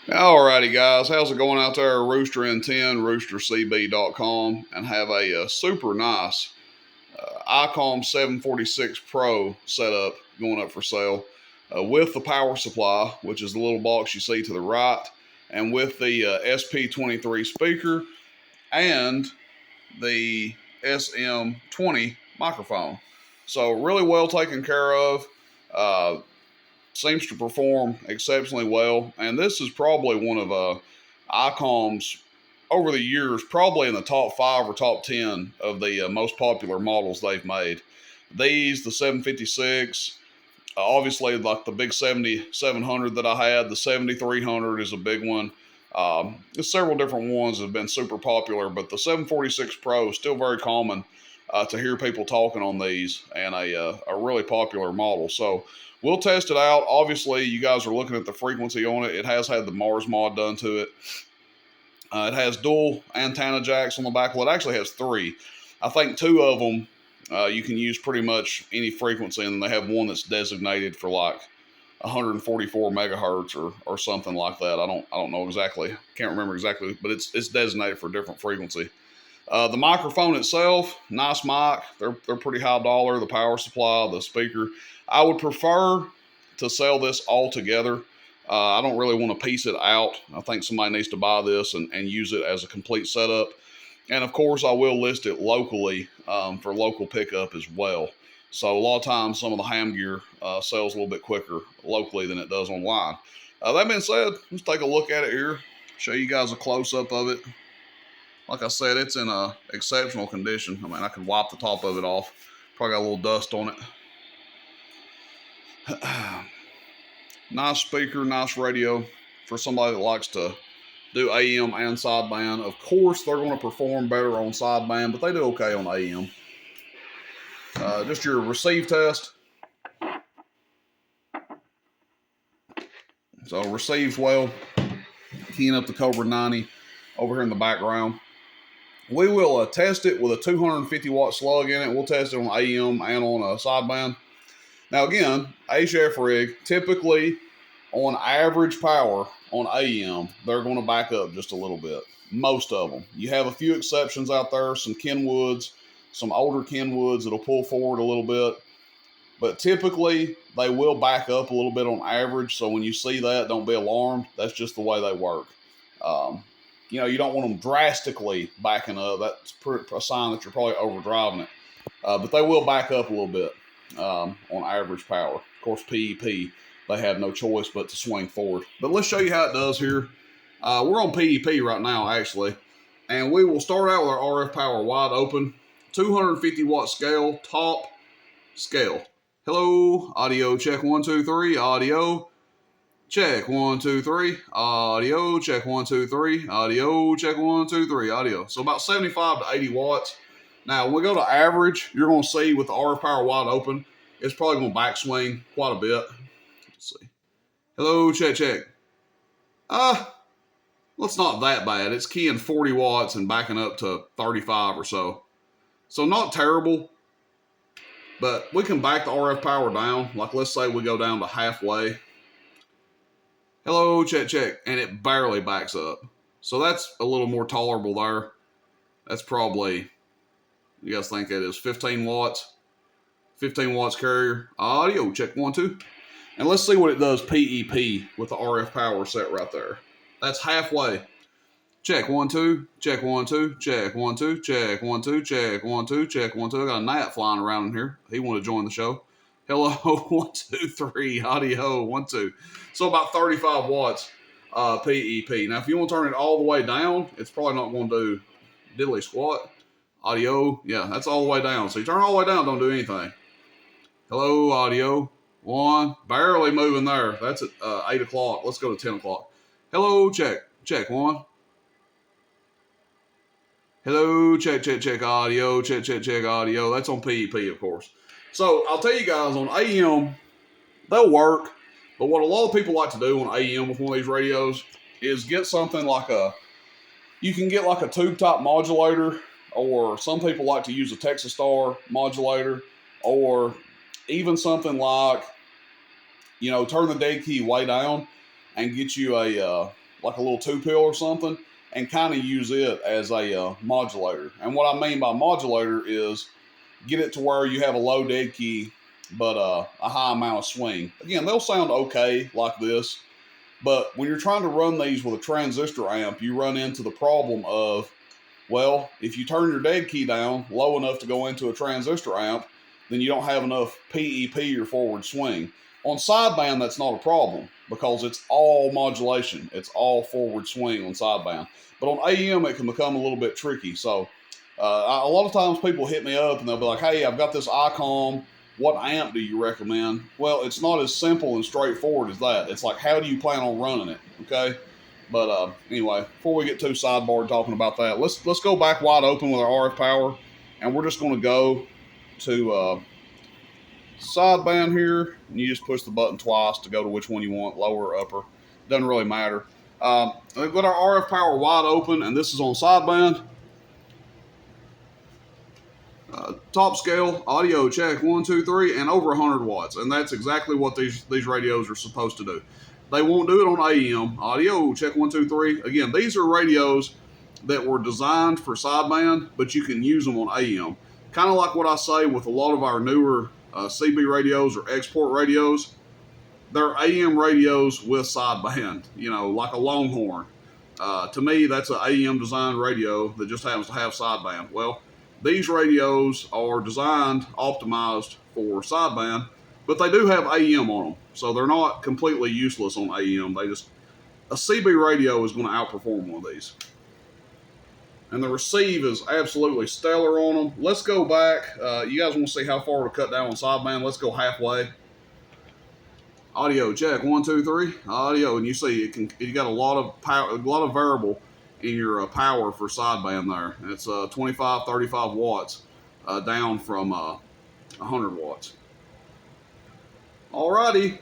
Alrighty, guys, how's it going out there? Rooster N10, roostercb.com, and have a super nice Icom 746 Pro setup going up for sale with the power supply, which is the little box you see to the right, and with the SP-23 speaker and the SM-20 microphone. So really well taken care of. Uh, Seems to perform exceptionally well, and this is probably one of Icom's over the years, probably in the top 5 or top 10 of the most popular models they've made. These, the 756, obviously like the big 7700 that I had, the 7300 is a big one. There's several different ones that have been super popular, but the 746 Pro is still very common to hear people talking on these, and a really popular model. So we'll test it out. Obviously, you guys are looking at the frequency on it. It has had the Mars mod done to it. It has dual antenna jacks on the back. Well, it actually has 3. I think 2 of them you can use pretty much any frequency, and they have one that's designated for like 144 megahertz or something like that. I don't know exactly. Can't remember exactly, but it's designated for a different frequency. The microphone itself, nice mic. They're pretty high dollar. The power supply, the speaker. I would prefer to sell this all together. I don't really want to piece it out. I think somebody needs to buy this and use it as a complete setup. And of course, I will list it locally for local pickup as well. So a lot of times, some of the ham gear sells a little bit quicker locally than it does online. That being said, let's take a look at it here. Show you guys a close-up of it. Like I said, it's in exceptional condition. I mean, I could wipe the top of it off. Probably got a little dust on it. Nice speaker, nice radio for somebody that likes to do AM and sideband. Of course, they're going to perform better on sideband, but they do okay on AM. Just your receive test. So receives well. Keying up the Cobra 90 over here in the background. We will test it with a 250 watt slug in it. We'll test it on AM and on a sideband. Now again, HF rig, typically on average power on AM, they're going to back up just a little bit. Most of them. You have a few exceptions out there, some Kenwoods, some older Kenwoods that'll pull forward a little bit. But typically, they will back up a little bit on average. So when you see that, don't be alarmed. That's just the way they work. You don't want them drastically backing up. That's a sign that you're probably overdriving it. But they will back up a little bit on average power. Of course, PEP, they have no choice but to swing forward. But let's show you how it does here. We're on PEP right now, actually. And we will start out with our RF power wide open. 250 watt scale, top scale. Hello, audio check 1, 2, 3, audio. Check 1, 2, 3. Audio. Check 1, 2, 3. Audio. Check 1, 2, 3. Audio. So about 75 to 80 watts. Now, when we go to average, you're going to see with the RF power wide open, it's probably going to backswing quite a bit. Let's see. Hello. Check, check. Well, it's not that bad. It's keying 40 watts and backing up to 35 or so. So not terrible. But we can back the RF power down. Like let's say we go down to halfway. Hello, check, check. And it barely backs up. So that's a little more tolerable there. That's probably, you guys think that is 15 watts? 15 watts carrier. Audio, check 1, 2. And let's see what it does PEP with the RF power set right there. That's halfway. Check 1, 2. Check 1, 2. Check 1, 2. Check 1, 2. Check 1, 2. Check 1, 2. I got a gnat flying around in here. He wanted to join the show. Hello, 1, 2, 3. Audio, 1, 2. So about 35 watts PEP. Now, if you want to turn it all the way down, it's probably not going to do diddly squat. Audio, yeah, that's all the way down. So you turn it all the way down, don't do anything. Hello, audio, 1. Barely moving there. That's at 8 o'clock. Let's go to 10 o'clock. Hello, check. Check 1. Hello, check, check, check, audio, check, check, check, audio. That's on PEP, of course. So I'll tell you guys, on AM, they'll work. But what a lot of people like to do on AM with one of these radios is get something like you can get like a tube top modulator, or some people like to use a Texas Star modulator, or even something like, turn the dead key way down and get you a like a little 2-pill or something, and kind of use it as a modulator. And what I mean by modulator is get it to where you have a low dead key, but a high amount of swing. Again, they'll sound okay like this, but when you're trying to run these with a transistor amp, you run into the problem of, well, if you turn your dead key down low enough to go into a transistor amp, then you don't have enough PEP or forward swing. On sideband, that's not a problem because it's all modulation. It's all forward swing on sideband. But on AEM, it can become a little bit tricky. So a lot of times people hit me up and they'll be like, hey, I've got this Icom. What amp do you recommend? Well, it's not as simple and straightforward as that. It's like, how do you plan on running it? Okay. But anyway, before we get too sidebar talking about that, let's go back wide open with our RF power, and we're just going to go to sideband here, and you just push the button twice to go to which one you want, lower or upper. Doesn't really matter. We've got our RF power wide open, and this is on sideband. Top scale, audio check, 1, 2, 3, and over 100 watts. And that's exactly what these radios are supposed to do. They won't do it on AEM. Audio check, 1, 2, 3. Again, these are radios that were designed for sideband, but you can use them on AEM. Kind of like what I say with a lot of our newer CB radios or export radios. They're AM radios with sideband, you know, like a Longhorn. To me, that's an AEM designed radio that just happens to have sideband. Well, these radios are designed, optimized for sideband, but they do have AEM on them. So they're not completely useless on AEM. A CB radio is going to outperform one of these. And the receive is absolutely stellar on them. Let's go back. You guys want to see how far to cut down on sideband? Let's go halfway. Audio check, 1, 2, 3. Audio, and you see you got a lot of power, a lot of variable in your power for sideband there. And it's 25, 35 watts down from 100 watts. Alrighty.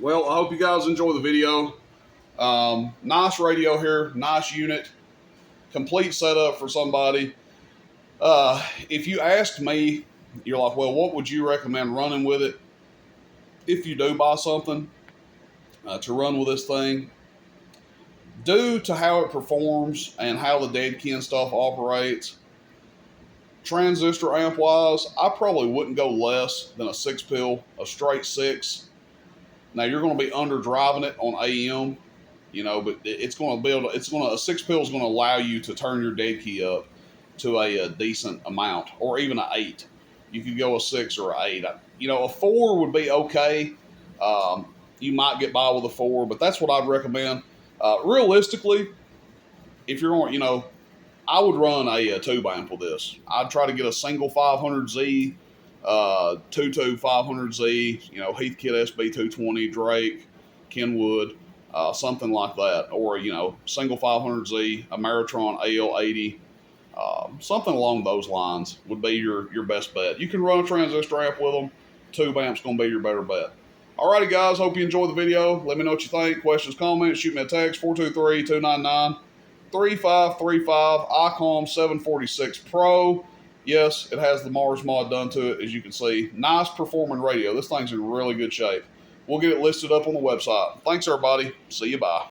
Well, I hope you guys enjoy the video. Nice radio here, nice unit, complete setup for somebody. If you asked me, you're like, well, what would you recommend running with it? If you do buy something to run with this thing, due to how it performs and how the dead key and stuff operates, transistor amp wise, I probably wouldn't go less than a 6-pill, a straight 6. Now you're going to be underdriving it on AEM, you know, but it's going to be able to, a 6-pill is going to allow you to turn your dead key up to a decent amount, or even an 8. You could go a 6 or an 8. You know, a 4 would be okay. You might get by with a 4, but that's what I'd recommend. Realistically, if you're on, you know, I would run a tube amp with this. I'd try to get a single 500Z, 2-tube 500Z, you know, Heathkit SP-23, Drake, Kenwood, something like that. Or, you know, single 500Z, a Maritron AL80, something along those lines would be your best bet. You can run a transistor amp with them. Tube amp's going to be your better bet. Alrighty, guys. Hope you enjoyed the video. Let me know what you think. Questions, comments, shoot me a text, 423-299-3535, Icom 746 Pro. Yes, it has the Mars mod done to it, as you can see. Nice performing radio. This thing's in really good shape. We'll get it listed up on the website. Thanks, everybody. See you. Bye.